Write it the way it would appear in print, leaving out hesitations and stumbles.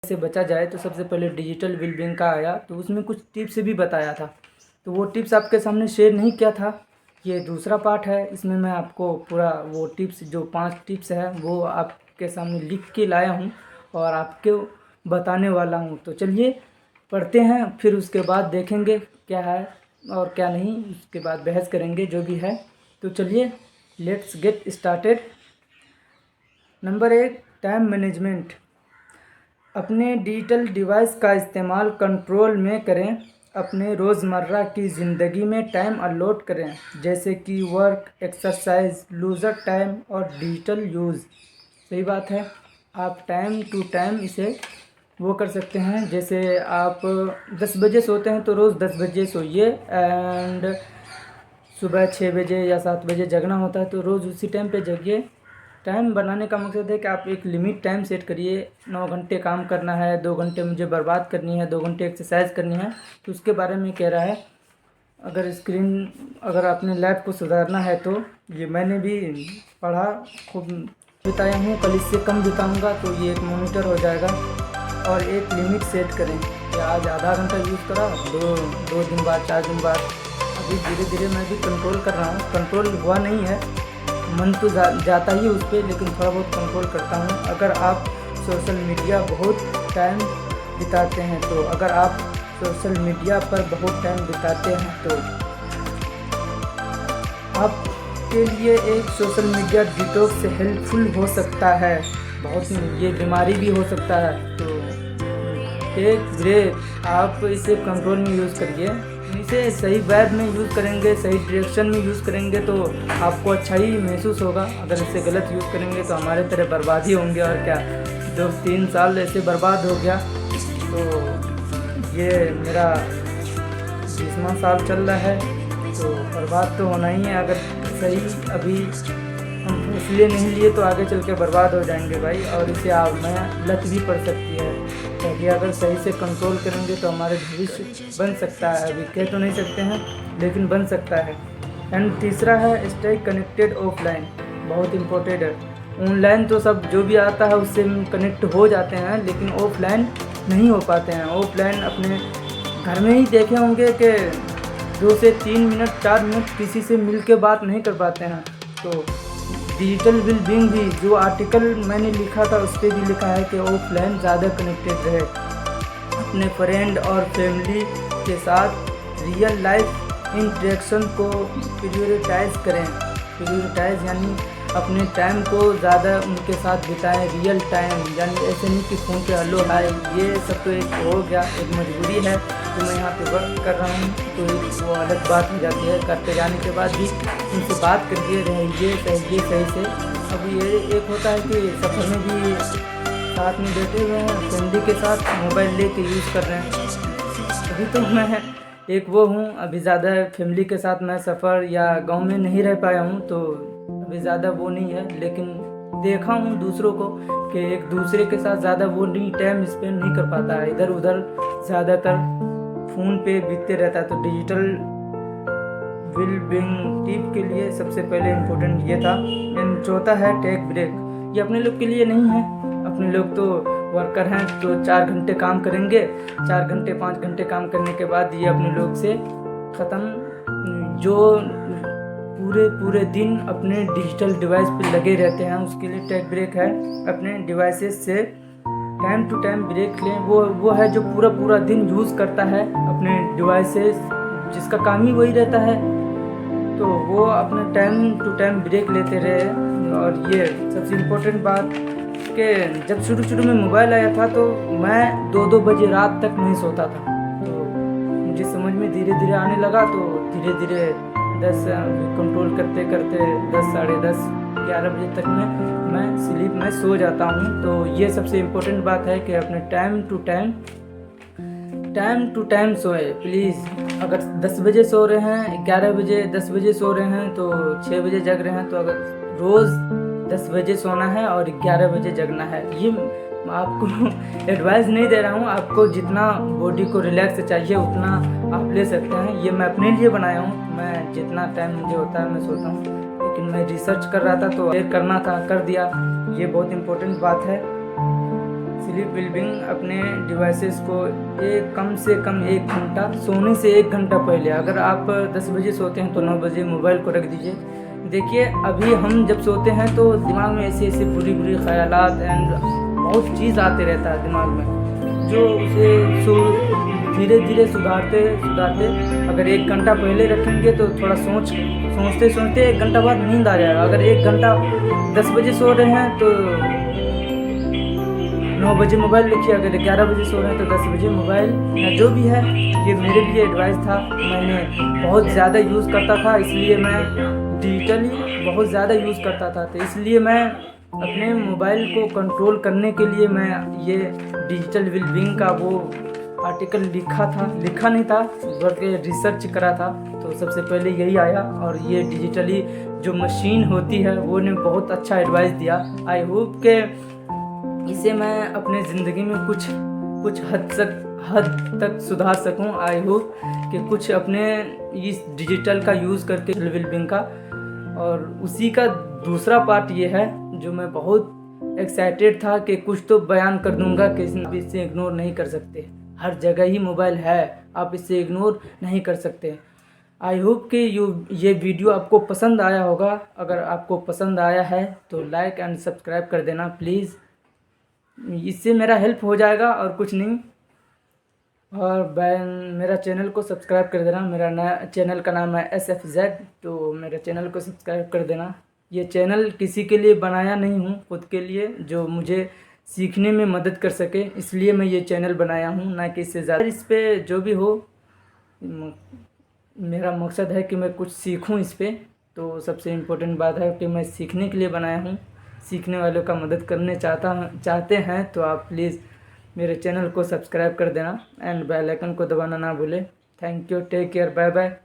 से बचा जाए तो सबसे पहले डिजिटल वेलबींग का आया, तो उसमें कुछ टिप्स भी बताया था। तो वो टिप्स आपके सामने शेयर नहीं किया था, ये दूसरा पार्ट है। इसमें मैं आपको पूरा वो टिप्स, जो 5 टिप्स है वो आपके सामने लिख के लाया हूँ और आपको बताने वाला हूँ। तो चलिए पढ़ते हैं, फिर उसके बाद देखेंगे क्या है और क्या नहीं, उसके बाद बहस करेंगे जो भी है। तो चलिए let's get started. Number 1, time management. अपने डिजिटल डिवाइस का इस्तेमाल कंट्रोल में करें। अपने रोज़मर्रा की ज़िंदगी में टाइम अलॉट करें, जैसे कि वर्क, एक्सरसाइज, लूज़र टाइम और डिजिटल यूज़। सही बात है, आप टाइम टू टाइम इसे वो कर सकते हैं। जैसे आप 10 बजे सोते हैं तो रोज़ 10 बजे सोइए, एंड सुबह 6 बजे या 7 बजे जगना होता है तो रोज़ उसी टाइम पे जगिए। टाइम बनाने का मकसद है कि आप एक लिमिट टाइम सेट करिए। 9 घंटे काम करना है, 2 घंटे मुझे बर्बाद करनी है, 2 घंटे एक्सरसाइज करनी है, तो उसके बारे में कह रहा है। अगर अपने लाइफ को सुधारना है तो ये मैंने भी पढ़ा, खूब बिताया हूँ, कल इससे कम बिताऊँगा तो ये एक मॉनिटर हो जाएगा। और एक लिमिट सेट करें कि आज आधा घंटा यूज़ करा, दो दिन बाद, 4 दिन बाद। अभी धीरे धीरे मैं भी कंट्रोल कर रहा हूँ, कंट्रोल हुआ नहीं है, मन तो जाता ही उस पर, लेकिन थोड़ा बहुत कंट्रोल करता हूँ। अगर आप सोशल मीडिया बहुत टाइम बिताते हैं तो आपके लिए एक सोशल मीडिया डिटॉक्स हेल्पफुल हो सकता है। बहुत ये बीमारी भी हो सकता है, तो टेक ब्रेक। आप इसे कंट्रोल में यूज़ करिए, इसे सही वेब में यूज़ करेंगे, सही डायरेक्शन में यूज़ करेंगे तो आपको अच्छा ही महसूस होगा। अगर इसे गलत यूज़ करेंगे तो हमारे तरह बर्बाद ही होंगे, और क्या। 2-3 साल ऐसे बर्बाद हो गया, तो ये मेरा 20वां साल चल रहा है, तो बर्बाद तो होना ही है। अगर सही अभी हम इसलिए नहीं लिए तो आगे चल के बर्बाद हो जाएंगे भाई, और इसे आप में लत भी पड़ सकती है। क्योंकि अगर सही से कंट्रोल करेंगे तो हमारे भविष्य बन सकता है, अभी कह तो नहीं सकते हैं लेकिन बन सकता है। एंड तीसरा है स्टे कनेक्टेड ऑफलाइन। बहुत इम्पोर्टेंट है। ऑनलाइन तो सब जो भी आता है उससे कनेक्ट हो जाते हैं, लेकिन ऑफलाइन नहीं हो पाते हैं। ऑफलाइन अपने घर में ही देखे होंगे कि 2 से 3 मिनट, 4 मिनट किसी से मिल के बात नहीं कर पाते हैं। तो डिजिटल वेलबींग भी, जो आर्टिकल मैंने लिखा था उस पर भी लिखा है कि ऑफलाइन ज़्यादा कनेक्टेड रहे। अपने फ्रेंड और फैमिली के साथ रियल लाइफ इंटरेक्शन को प्रायोरिटाइज करें। प्रायोरिटाइज यानी अपने टाइम को ज़्यादा उनके साथ बिताएं, रियल टाइम। यानी ऐसे नहीं कि फ़ोन पे हेलो हाय, ये सब तो एक हो गया, एक मजबूरी है तो मैं यहाँ पे वर्क कर रहा हूँ, तो वो अलग बात हो जाती है। करते जाने के बाद भी उनसे बात करिए, रहिए सही से। अब ये एक होता है कि सफ़र में भी साथ में बैठे हुए हैं, फैमिली के साथ मोबाइल लेके यूज़ कर रहे हैं। अभी तो मैं एक वो हूँ, अभी ज़्यादा फैमिली के साथ मैं सफ़र या गांव में नहीं रह पाया हूँ, तो अभी ज़्यादा वो नहीं है। लेकिन देखा हूँ दूसरों को कि एक दूसरे के साथ ज़्यादा वो नहीं टाइम स्पेंड नहीं कर पाता है, इधर उधर ज़्यादातर फ़ोन पे बीतते रहता है। तो डिजिटल वेलबींग टिप के लिए सबसे पहले इम्पोर्टेंट ये था। एंड चौथा है टेक ब्रेक। ये अपने लोग के लिए नहीं है, अपने लोग तो वर्कर हैं तो 4 घंटे काम करेंगे, 4 घंटे 5 घंटे काम करने के बाद ये अपने लोग से ख़त्म। जो पूरे दिन अपने डिजिटल डिवाइस पे लगे रहते हैं उसके लिए टेक ब्रेक है। अपने डिवाइसेस से टाइम टू टाइम ब्रेक लें। वो है जो पूरा दिन यूज़ करता है अपने डिवाइसेस, जिसका काम ही वही रहता है, तो वो अपने टाइम टू टाइम ब्रेक लेते रहे। और ये सबसे इम्पोर्टेंट बात कि जब शुरू में मोबाइल आया था तो मैं 2-2 बजे रात तक नहीं सोता था, तो मुझे समझ में धीरे धीरे आने लगा। तो धीरे धीरे 10 कंट्रोल करते 10, साढ़े 10, 11 बजे तक मैं सो जाता हूँ। तो ये सबसे इम्पोर्टेंट बात है कि अपने टाइम टू टाइम सोए प्लीज़। अगर 10 बजे सो रहे हैं, 11 बजे, 10 बजे सो रहे हैं तो 6 बजे जग रहे हैं, तो अगर रोज़ 10 बजे सोना है और 11 बजे जगना है। ये आपको एडवाइस नहीं दे रहा हूँ, आपको जितना बॉडी को रिलैक्स चाहिए उतना आप ले सकते हैं। ये मैं अपने लिए बनाया हूँ, मैं जितना टाइम मुझे होता है मैं सोता हूँ, लेकिन मैं रिसर्च कर रहा था तो करना था, कर दिया। ये बहुत इम्पोर्टेंट बात है। स्लीप वेलबींग अपने डिवाइसेस को कम से कम 1 घंटा, सोने से 1 घंटा पहले, अगर आप 10 बजे सोते हैं तो 9 बजे मोबाइल को रख दीजिए। देखिए अभी हम जब सोते हैं तो दिमाग में ऐसे ऐसे बुरी बुरी ख्यालात एंड बहुत चीज़ आते रहता है दिमाग में, जो उसे धीरे धीरे सुधारते सुधारते अगर 1 घंटा पहले रखेंगे तो थोड़ा सोचते सोचते 1 घंटा बाद नींद आ जाएगा। अगर 1 घंटा 10 बजे सो रहे हैं तो 9 बजे मोबाइल रखिए, अगर 11 बजे सो रहे हैं तो 10 बजे मोबाइल, या जो भी है। ये मेरे लिए एडवाइस था, मैंने बहुत ज़्यादा यूज़ करता था, इसलिए मैं डिजिटली बहुत ज़्यादा यूज़ करता था, तो इसलिए मैं अपने मोबाइल को कंट्रोल करने के लिए मैं ये डिजिटल वेलबींग का वो आर्टिकल लिखा नहीं था बल्कि रिसर्च करा था। तो सबसे पहले यही आया, और ये डिजिटली जो मशीन होती है वो ने बहुत अच्छा एडवाइस दिया। आई होप के इसे मैं अपने ज़िंदगी में कुछ हद तक सुधार सकूं। आई होप कि कुछ अपने इस डिजिटल का यूज़ करके वेलबींग का। और उसी का दूसरा पार्ट ये है जो मैं बहुत एक्साइटेड था कि कुछ तो बयान कर दूंगा कि इसे इग्नोर नहीं कर सकते। हर जगह ही मोबाइल है, आप इसे इग्नोर नहीं कर सकते। आई होप कि ये वीडियो आपको पसंद आया होगा। अगर आपको पसंद आया है तो लाइक एंड सब्सक्राइब कर देना प्लीज़, इससे मेरा हेल्प हो जाएगा और कुछ नहीं। और मेरा चैनल को सब्सक्राइब कर देना। मेरा नया चैनल का नाम है SFZ, तो मेरे चैनल को सब्सक्राइब कर देना। ये चैनल किसी के लिए बनाया नहीं हूँ, खुद के लिए, जो मुझे सीखने में मदद कर सके, इसलिए मैं ये चैनल बनाया हूँ, ना कि इससे ज़्यादा। इस पे जो भी हो, मेरा मकसद है कि मैं कुछ सीखूँ इस पे। तो सबसे इम्पोर्टेंट बात है कि मैं सीखने के लिए बनाया हूँ। सीखने वालों का मदद करने चाहते हैं तो आप प्लीज़ मेरे चैनल को सब्सक्राइब कर देना एंड बेल आइकन को दबाना ना भूलें। Thank you, take care, bye bye.